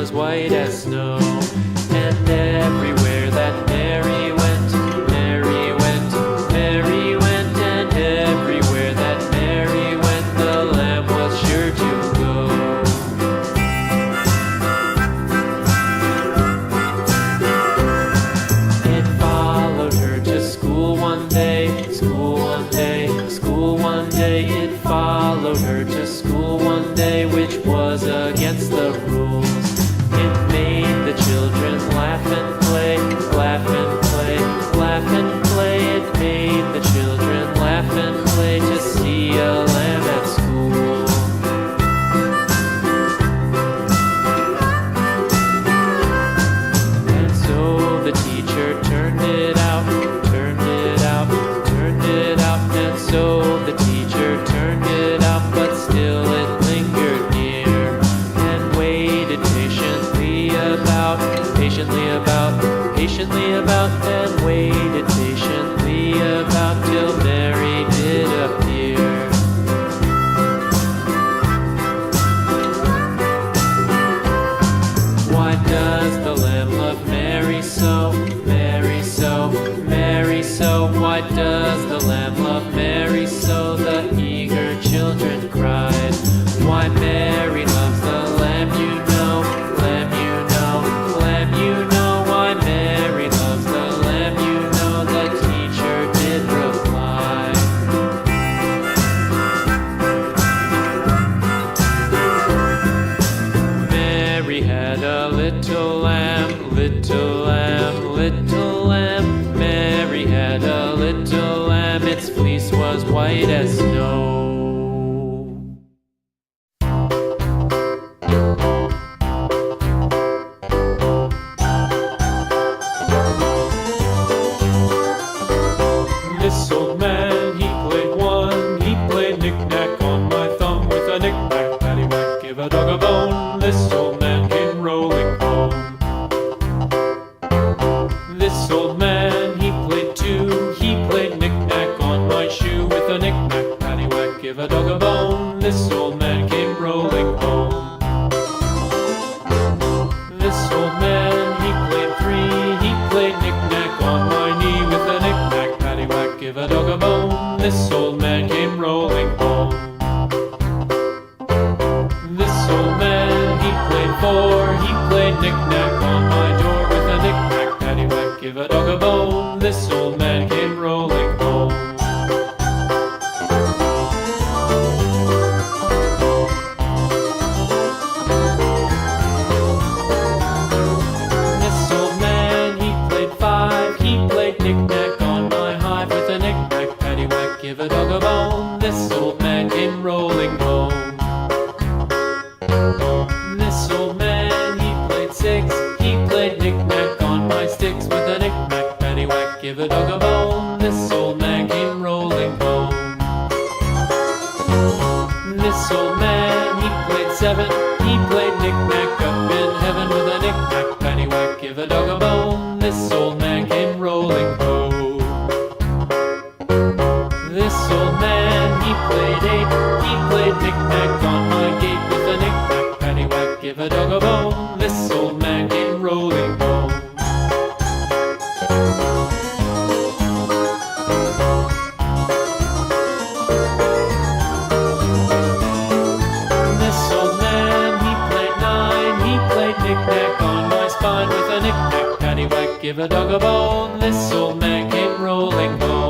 was white as snow. And everywhere that Mary went, Mary went, Mary went, and everywhere that Mary went, the lamb was sure to go. It followed her to school one day, school one day, school one day. It followed her to school one day, which was against the rules. It made the children laugh and play, laugh and play, laugh and play. It made the children laugh and play to see a lamb at school. And so the teacher turned it out, turned it out, turned it out. And so the teacher turned it out, but still it lingered near and waited patiently about, patiently about, and waited patiently about till Mary did appear. Why does the lamb love Mary so, Mary so, Mary so? Why does the lamb love Mary so? The eager children cried. Why Mary loves the lamb, you know, lamb, you know, lamb, you know. Why Mary loves the lamb, you know, the teacher did reply. Mary had a little lamb, little lamb, little lamb. Mary had a little lamb, its fleece was white as snow. This old man, he played one, he played knick-knack on my thumb with a knick-knack, paddywhack, give a dog a bone. This old man came rolling home. This old man, he played two, he played knick-knack on my shoe with a knick-knack, paddywhack, give a dog a bone. This old man came rolling home. This old man, he played three, he played knick-knack on my knee with a knick-knack, paddywhack, give a dog a bone. This old man came rolling home. This old man, he played four, he played knick-knack on my door with a knick-knack, paddywhack, give a dog a bone. This old man came rolling home. This old man, he played five, he played knick-knack on my hive with a knick-knack, paddywhack, give a dog a bone. This old man came rolling home. This old man, he played six, he played knick-knack on my sticks with a knick-knack, paddywhack, give a dog a bone. This old man came rolling home. This old man, he played seven, he played knick-knack up in heaven with a knick-knack, paddywhack, give a dog a bone. This old man came rolling home. This old man, he played eight, he played knick-knack on my gate with a knick-knack, paddywhack, give a dog a bone. This old man came rolling home. This old man, he played nine, he played knick-knack on my spine with a knick-knack, paddywhack, give a dog a bone. This old man came rolling home.